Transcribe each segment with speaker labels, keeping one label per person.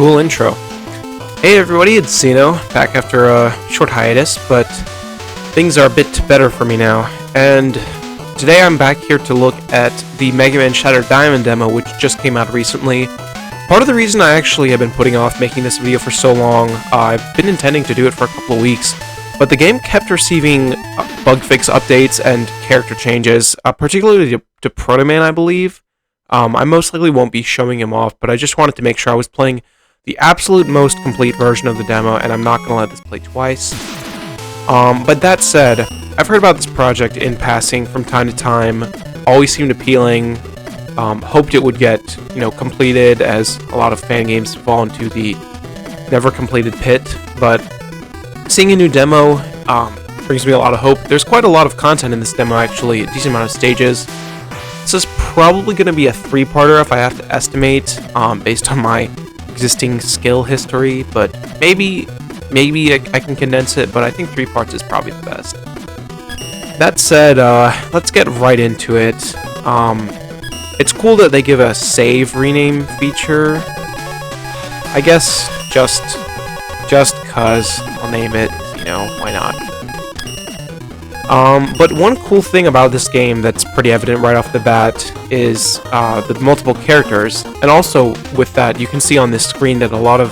Speaker 1: Cool intro. Hey everybody, it's Xeno, back after a short hiatus, but things are a bit better for me now. And today I'm back here to look at the Mega Man Shattered Diamond demo, which just came out recently. Part of the reason I actually have been putting off making this video for so long, I've been intending to do it for a couple of weeks, but the game kept receiving bug fix updates and character changes, particularly to Proto Man, I believe. I most likely won't be showing him off, but I just wanted to make sure I was playing the absolute most complete version of the demo, and I'm not going to let this play twice. But that said, I've heard about this project in passing from time to time, always seemed appealing, hoped it would get, completed, as a lot of fan games fall into the never completed pit, but seeing a new demo brings me a lot of hope. There's quite a lot of content in this demo, actually, a decent amount of stages. This is probably going to be a three-parter if I have to estimate, based on my existing skill history, but maybe I can condense it, but I think 3 parts is probably the best. That said, let's get right into it. It's cool that they give a save rename feature. I guess just cause I'll name it, why not? But one cool thing about this game that's pretty evident right off the bat is the multiple characters, and also with that you can see on this screen that a lot of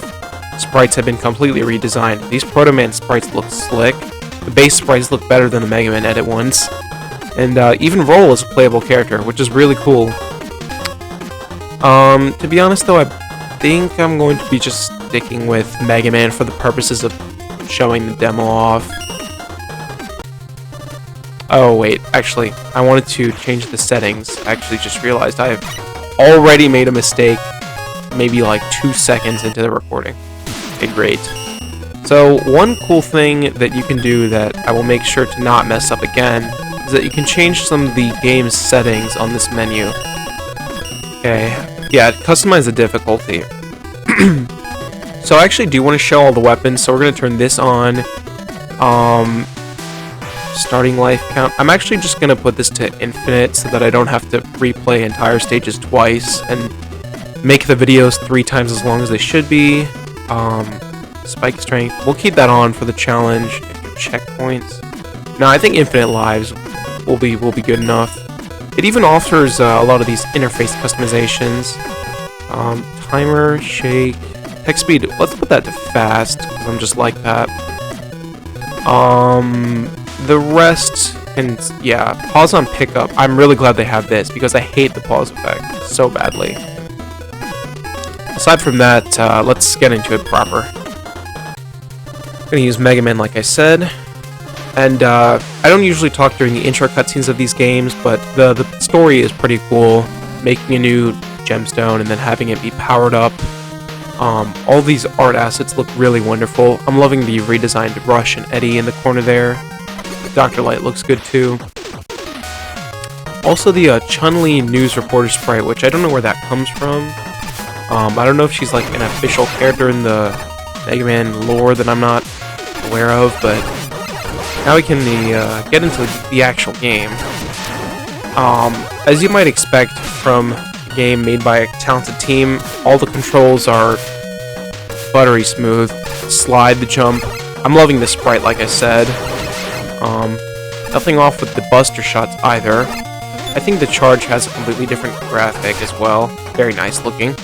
Speaker 1: sprites have been completely redesigned. These Proto Man sprites look slick, the base sprites look better than the Mega Man edit ones, and even Roll is a playable character, which is really cool. To be honest though, I think I'm going to be just sticking with Mega Man for the purposes of showing the demo off. Oh wait, actually, I wanted to change the settings. I actually just realized I have already made a mistake, maybe like 2 seconds into the recording. Okay, great. So, one cool thing that you can do that I will make sure to not mess up again is that you can change some of the game's settings on this menu. Okay, yeah, customize the difficulty. So I actually do want to show all the weapons, so we're going to turn this on. Starting life count. I'm actually just going to put this to infinite so that I don't have to replay entire stages twice and make the videos 3 times as long as they should be. Spike strength. We'll keep that on for the challenge. Checkpoints. No, I think infinite lives will be good enough. It even offers a lot of these interface customizations. Timer, shake, text speed. Let's put that to fast because I'm just like that. The rest, and yeah, pause on pickup. I'm really glad they have this because I hate the pause effect so badly. Aside from that, let's get into it proper. I'm gonna use Mega Man like I said, and I don't usually talk during the intro cutscenes of these games, but the story is pretty cool. Making a new gemstone and then having it be powered up. All these art assets look really wonderful. I'm loving the redesigned Rush and Eddie in the corner there. Dr. Light looks good too. Also the Chun-Li news reporter sprite, which I don't know where that comes from. I don't know if she's like an official character in the Mega Man lore that I'm not aware of, but now we can get into the actual game. As you might expect from a game made by a talented team, all the controls are buttery smooth. Slide, the jump. I'm loving the sprite like I said. Nothing off with the buster shots either. I think the charge has a completely different graphic as well. Very nice looking.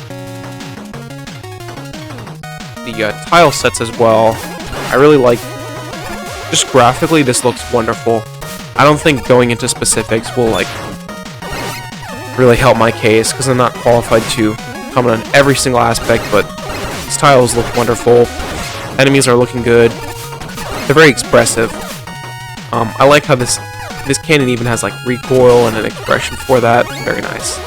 Speaker 1: The tile sets as well. I really like... Just graphically, this looks wonderful. I don't think going into specifics will, really help my case, because I'm not qualified to comment on every single aspect, but these tiles look wonderful. Enemies are looking good. They're very expressive. I like how this cannon even has recoil and an expression for that. Very nice.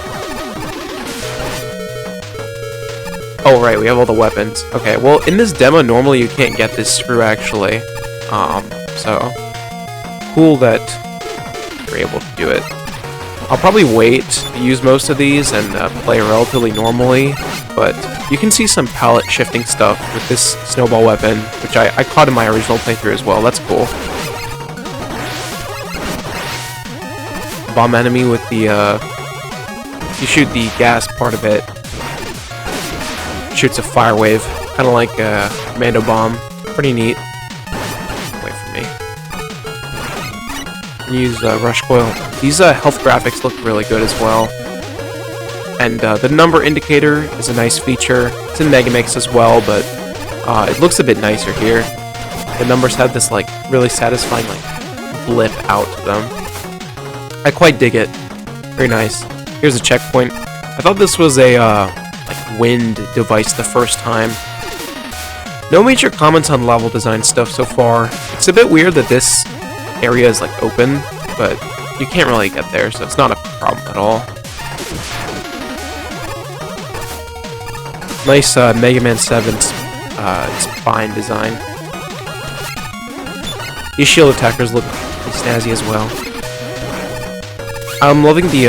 Speaker 1: Oh right, we have all the weapons. Okay, well in this demo normally you can't get this screw actually. So cool that you're able to do it. I'll probably wait to use most of these and play relatively normally, but you can see some palette shifting stuff with this snowball weapon, which I caught in my original playthrough as well. That's cool. Bomb enemy with the you shoot the gas part of it, shoots a fire wave, kind of like a commando bomb. Pretty neat. Wait for me. Use rush coil. These health graphics look really good as well. And the number indicator is a nice feature. It's in Megamix as well, but it looks a bit nicer here. The numbers have this like really satisfying like blip out to them. I quite dig it. Very nice. Here's a checkpoint. I thought this was a like wind device the first time. No major comments on level design stuff so far. It's a bit weird that this area is like open, but you can't really get there, so it's not a problem at all. Nice Mega Man 7's spine design. These shield attackers look snazzy as well. I'm loving the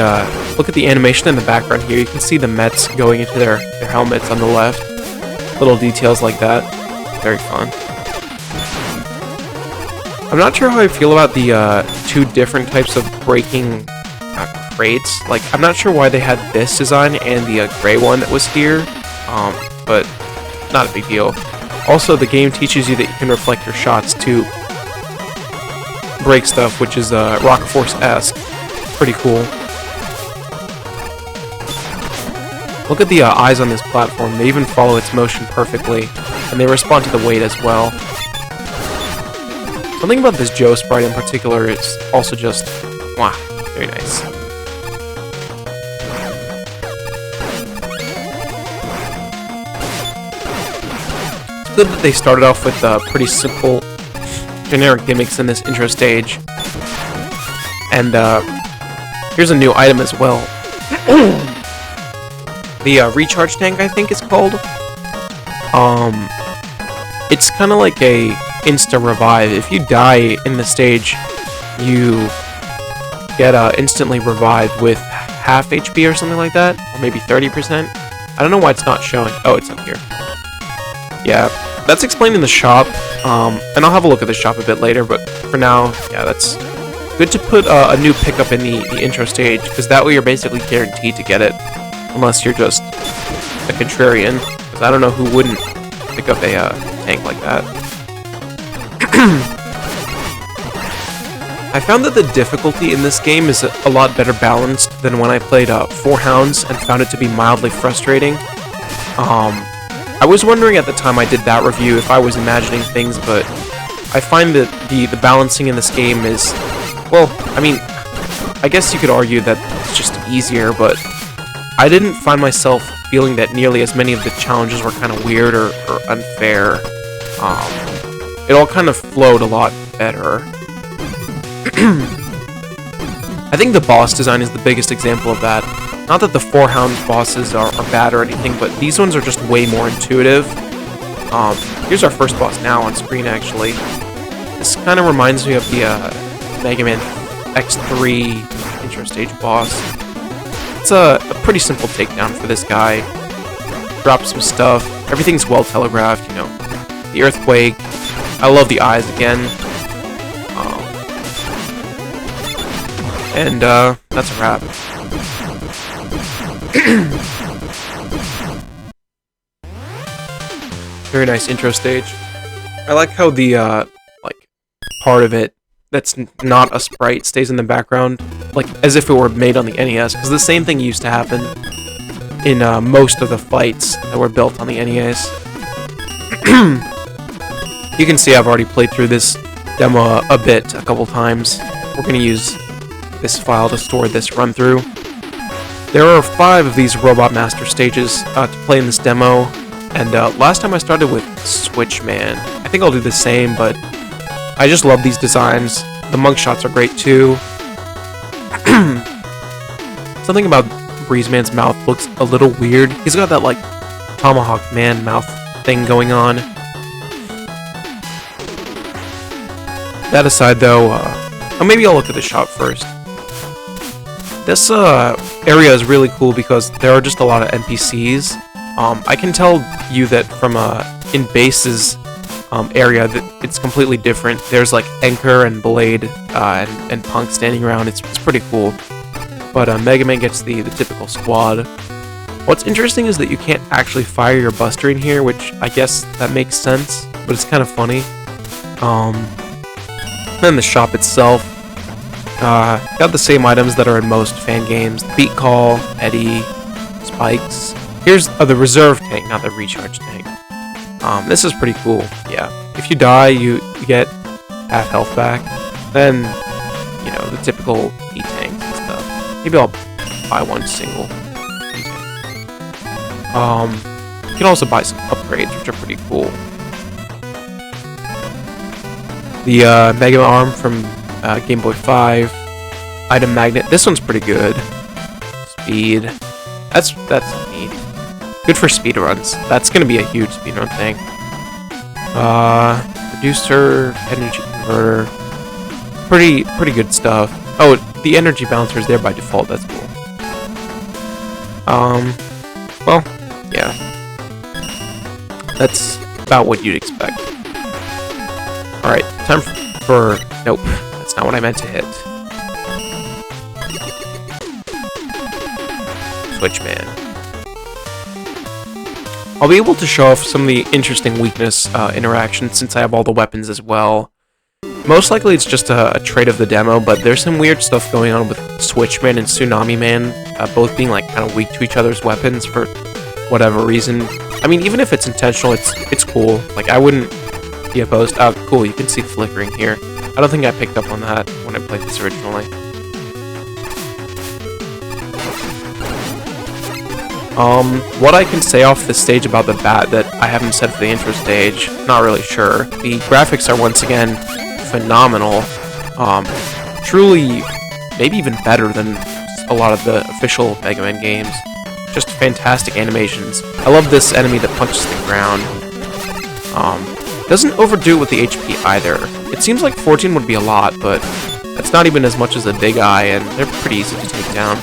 Speaker 1: look at the animation in the background here. You can see the Mets going into their helmets on the left. Little details like that. Very fun. I'm not sure how I feel about the two different types of breaking crates. Like, I'm not sure why they had this design and the gray one that was here. But not a big deal. Also, the game teaches you that you can reflect your shots to break stuff, which is Rock Force-esque. Pretty cool. Look at the eyes on this platform. They even follow its motion perfectly, and they respond to the weight as well. Something about this Joe sprite in particular is also just, wow, very nice. It's good that they started off with pretty simple, generic gimmicks in this intro stage. And here's a new item as well. The recharge tank, I think it's called. It's kind of like a insta revive. If you die in the stage, you get instantly revived with half HP or something like that, or maybe 30%. I don't know why it's not showing. Oh, it's up here. Yeah, that's explained in the shop, and I'll have a look at the shop a bit later, but for now, yeah, that's good to put a new pickup in the intro stage, because that way you're basically guaranteed to get it, unless you're just a contrarian, because I don't know who wouldn't pick up a tank like that. I found that the difficulty in this game is a lot better balanced than when I played Four Hounds and found it to be mildly frustrating. I was wondering at the time I did that review if I was imagining things, but I find that the balancing in this game is, well, I mean, I guess you could argue that it's just easier, but I didn't find myself feeling that nearly as many of the challenges were kind of weird or unfair. It all kind of flowed a lot better. I think the boss design is the biggest example of that. Not that the Four Hound bosses are bad or anything, but these ones are just way more intuitive. Here's our first boss now on screen, actually. This kind of reminds me of the Mega Man X3 intro stage boss. It's a pretty simple takedown for this guy. Drop some stuff. Everything's well telegraphed, you know. The earthquake. I love the eyes again. And that's a wrap. Very nice intro stage. I like how the like part of it that's not a sprite stays in the background, like as if it were made on the NES, because the same thing used to happen in most of the fights that were built on the NES. You can see I've already played through this demo a couple times. We're going to use this file to store this run through. There are 5 of these Robot Master stages to play in this demo, and last time I started with Switchman. I think I'll do the same, but I just love these designs. The monk shots are great too. Something about Breezeman's mouth looks a little weird. He's got that like Tomahawk Man mouth thing going on. That aside though, maybe I'll look at the shop first. This area is really cool because there are just a lot of NPCs. I can tell you that from in Base's area that it's completely different. There's like Anchor and Blade and Punk standing around. It's pretty cool. But Mega Man gets the typical squad, What's interesting is that you can't actually fire your buster in here, which I guess that makes sense, but it's kind of funny. Then the shop itself, got the same items that are in most fan games: Beat Call, Eddie, Spikes. Here's the reserve tank, not the recharge tank. This is pretty cool. Yeah, if you die, you get half health back. Then, you know, the typical E-tanks and stuff. Maybe I'll buy one single E-tank. You can also buy some upgrades, which are pretty cool. The Mega Arm from Game Boy 5. Item Magnet. This one's pretty good. Speed. That's neat. Good for speedruns. That's gonna be a huge speedrun thing. Reducer, energy converter. Pretty good stuff. Oh, the energy bouncer is there by default. That's cool. Well, yeah. That's about what you'd expect. Alright, time for... Nope, that's not what I meant to hit. Switchman. I'll be able to show off some of the interesting weakness interactions since I have all the weapons as well. Most likely it's just a trait of the demo, but there's some weird stuff going on with Switchman and Tsunami Man, both being like kind of weak to each other's weapons for whatever reason. I mean, even if it's intentional, it's cool. Like, I wouldn't be opposed. Oh, cool, you can see the flickering here. I don't think I picked up on that when I played this originally. What I can say off this stage about the bat that I haven't said for the intro stage, not really sure. The graphics are once again phenomenal. Truly, maybe even better than a lot of the official Mega Man games. Just fantastic animations. I love this enemy that punches the ground. Doesn't overdo it with the HP either. It seems like 14 would be a lot, but that's not even as much as a Big Eye, and they're pretty easy to take down.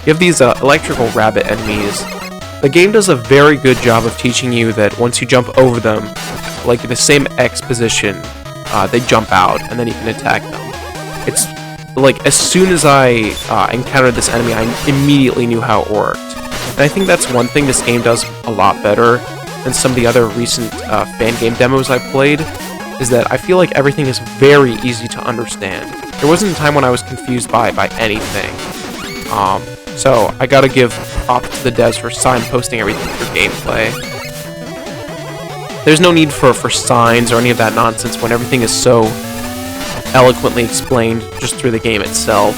Speaker 1: You have these electrical rabbit enemies. The game does a very good job of teaching you that once you jump over them, like in the same X position, they jump out, and then you can attack them. It's like, as soon as I encountered this enemy, I immediately knew how it worked. And I think that's one thing this game does a lot better than some of the other recent fan game demos I've played, is that I feel like everything is very easy to understand. There wasn't a time when I was confused by anything. So I gotta give props to the devs for signposting everything through gameplay. There's no need for signs or any of that nonsense when everything is so eloquently explained just through the game itself.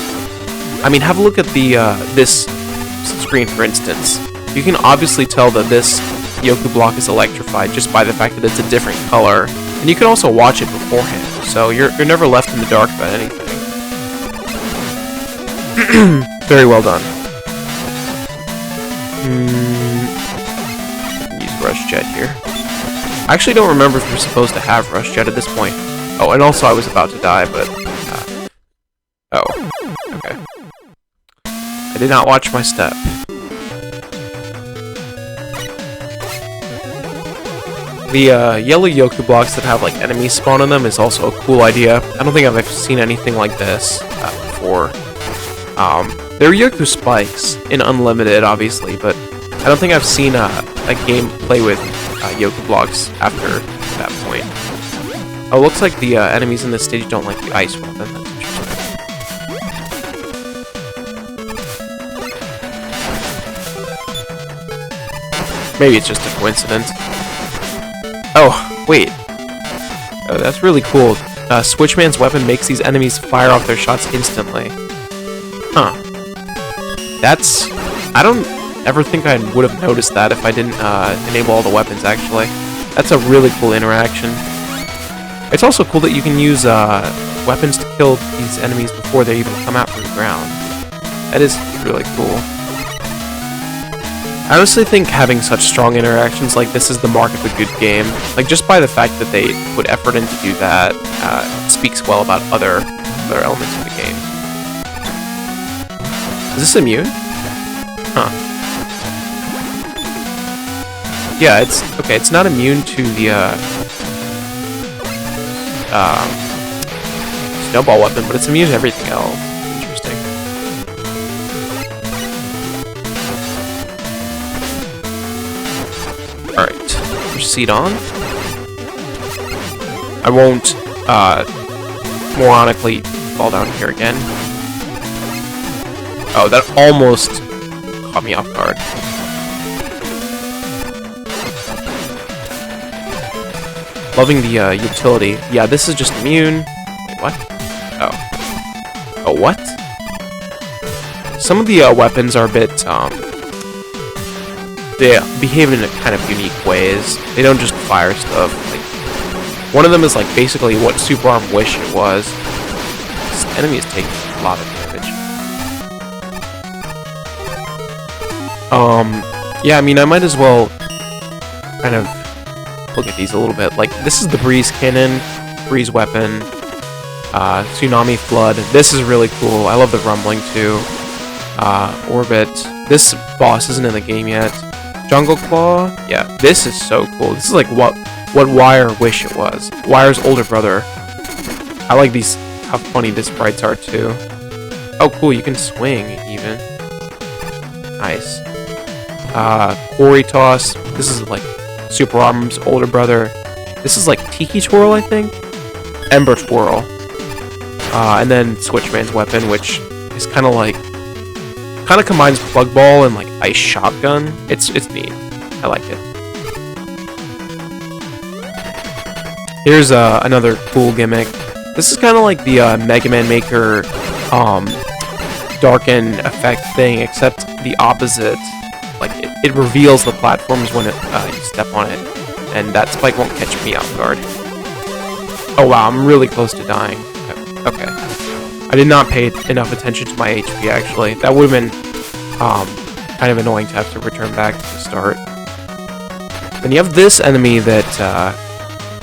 Speaker 1: I mean, have a look at the this screen, for instance. You can obviously tell that this Yoku block is electrified just by the fact that it's a different color, and you can also watch it beforehand, so you're never left in the dark about anything. Very well done. Use Rush Jet here. I actually don't remember if you're supposed to have Rush Jet at this point. Oh, and also I was about to die, but... oh, okay. I did not watch my step. The yellow Yoku blocks that have like enemies spawn on them is also a cool idea. I don't think I've ever seen anything like this before. There are Yoku spikes in Unlimited, obviously, but I don't think I've seen a game play with Yoku blocks after that point. Oh, looks like the enemies in this stage don't like the ice weapon. That's interesting. Maybe it's just a coincidence. Oh, wait. Oh, that's really cool. Switchman's weapon makes these enemies fire off their shots instantly. Huh. That's... I don't ever think I would have noticed that if I didn't enable all the weapons, actually. That's a really cool interaction. It's also cool that you can use weapons to kill these enemies before they even come out from the ground. That is really cool. I honestly think having such strong interactions like this is the mark of a good game. Like, just by the fact that they put effort in to do that, speaks well about other elements of the game. Is this immune? Huh. Yeah, it's... okay, it's not immune to the, snowball weapon, but it's immune to everything else. Interesting. proceed on. I won't, moronically fall down here again. Oh, that almost caught me off guard. Loving the, utility. Yeah, this is just immune. Wait, what? Oh. Oh, what? Some of the, weapons are a bit, they behave in kind of unique ways. They don't just fire stuff. Like, one of them is, like, basically what Super Arm wish it was. This enemy is taking a lot of damage. Yeah, I mean, I might as well kind of look at these a little bit. Like, this is the Breeze Cannon, Breeze Weapon, Tsunami Flood. This is really cool. I love the Rumbling, too. Orbit. This boss isn't in the game yet. Jungle Claw. Yeah, this is so cool. This is like what Wire wish it was. Wire's older brother. I like these, how funny the sprites are, too. Oh, cool, you can swing, even. Nice. Quarry Toss. This is like Super Arm's older brother. This is like Tiki Twirl, I think? Ember Twirl. And then Switchman's weapon, which is kind of like... kind of combines Plug Ball and like Ice Shotgun. It's neat. I like it. Here's another cool gimmick. This is kind of like the Mega Man Maker Darken effect thing, except the opposite. Like, it reveals the platforms when you step on it, and that spike won't catch me off guard. Oh wow, I'm really close to dying. Okay. I did not pay enough attention to my HP, actually. That would have been kind of annoying to have to return back to the start. Then you have this enemy that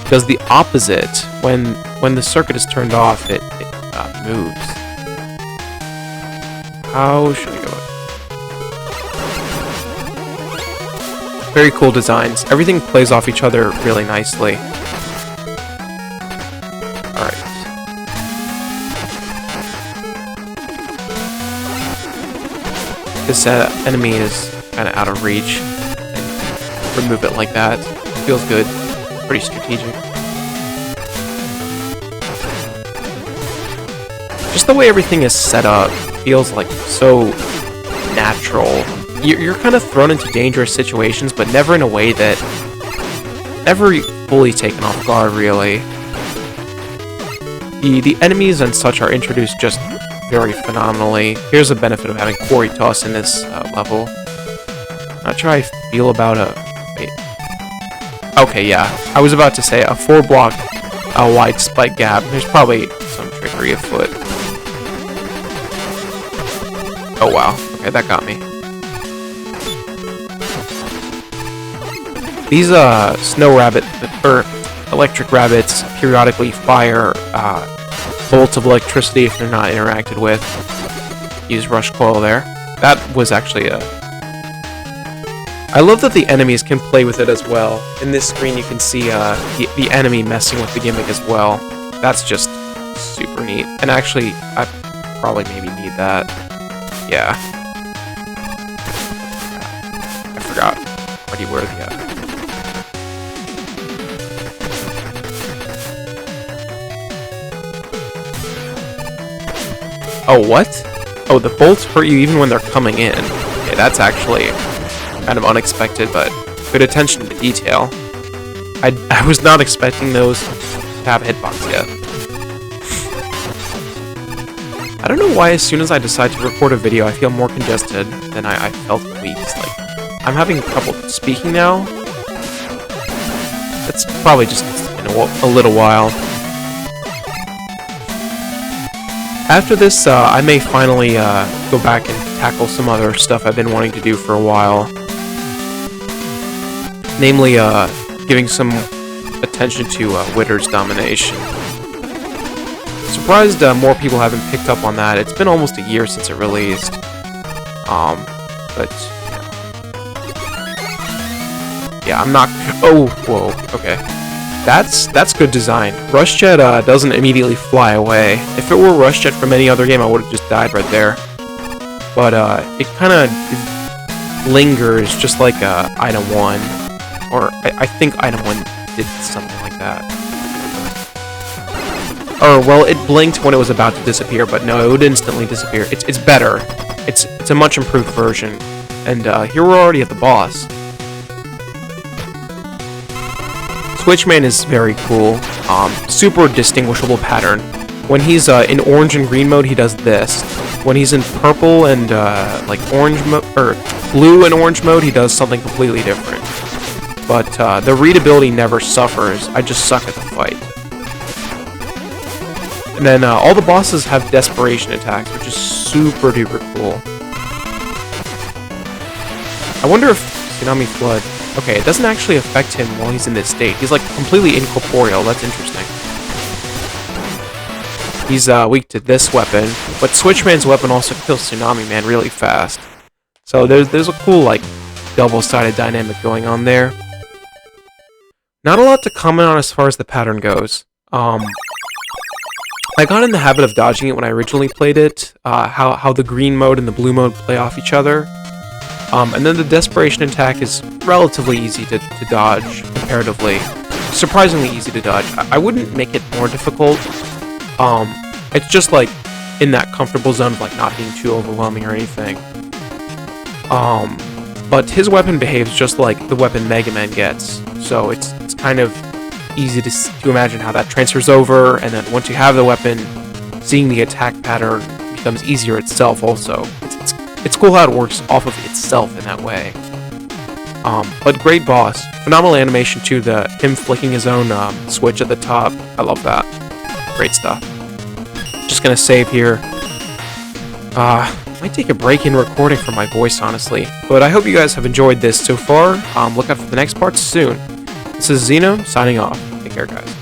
Speaker 1: does the opposite. When the circuit is turned off, it moves. How should I go? Very cool designs. Everything plays off each other really nicely. Alright. This enemy is kind of out of reach. And remove it like that. Feels good. Pretty strategic. Just the way everything is set up feels like so natural. You're kind of thrown into dangerous situations, but never in a way that... never fully taken off guard, really. The enemies and such are introduced just very phenomenally. Here's the benefit of having Quarry Toss in this level. Not sure how I feel about a... wait. Okay, yeah. I was about to say a 4-block wide spike gap. There's probably some trickery afoot. Oh wow. Okay, that got me. These snow rabbit or electric rabbits periodically fire bolts of electricity if they're not interacted with. Use Rush Coil there. That was actually a... I love that the enemies can play with it as well. In this screen you can see the enemy messing with the gimmick as well. That's just super neat. And actually, I probably maybe need that. Yeah. I forgot already where the... Oh, what? Oh, the bolts hurt you even when they're coming in. Okay, that's actually kind of unexpected, but good attention to detail. I was not expecting those to have hitbox yet. I don't know why as soon as I decide to record a video, I feel more congested than I felt at least. Like, I'm having trouble speaking now. That's probably just been a little while. After this, I may finally go back and tackle some other stuff I've been wanting to do for a while. Namely, giving some attention to Witter's domination. Surprised more people haven't picked up on that. It's been almost a year since it released. But... yeah, I'm not... oh, whoa, okay. That's good design. Rush Jet doesn't immediately fly away. If it were Rush Jet from any other game, I would have just died right there. But it kind of lingers, just like Item 1. Or I think item 1 did something like that. Or, well, it blinked when it was about to disappear, but no, it would instantly disappear. It's better. It's a much improved version. And here we're already at the boss. Switchman is very cool. Super distinguishable pattern. When he's in orange and green mode, he does this. When he's in purple and like orange or blue and orange mode, he does something completely different. But the readability never suffers. I just suck at the fight. And then all the bosses have desperation attacks, which is super duper cool. I wonder if Tsunami Flood... Okay, it doesn't actually affect him while he's in this state. He's like completely incorporeal. That's interesting. He's weak to this weapon, but Switchman's weapon also kills Tsunami Man really fast. So there's a cool like double-sided dynamic going on there. Not a lot to comment on as far as the pattern goes. I got in the habit of dodging it when I originally played it. How the green mode and the blue mode play off each other. And then the desperation attack is relatively easy to dodge, comparatively. Surprisingly easy to dodge. I wouldn't make it more difficult. It's just like in that comfortable zone of like not being too overwhelming or anything. But his weapon behaves just like the weapon Mega Man gets. So it's kind of easy to imagine how that transfers over, and then once you have the weapon, seeing the attack pattern becomes easier itself also. It's cool how it works off of itself in that way. But great boss. Phenomenal animation too, him flicking his own switch at the top. I love that. Great stuff. Just gonna save here. Might take a break in recording for my voice, honestly. But I hope you guys have enjoyed this so far. Look out for the next part soon. This is Xeno, signing off. Take care, guys.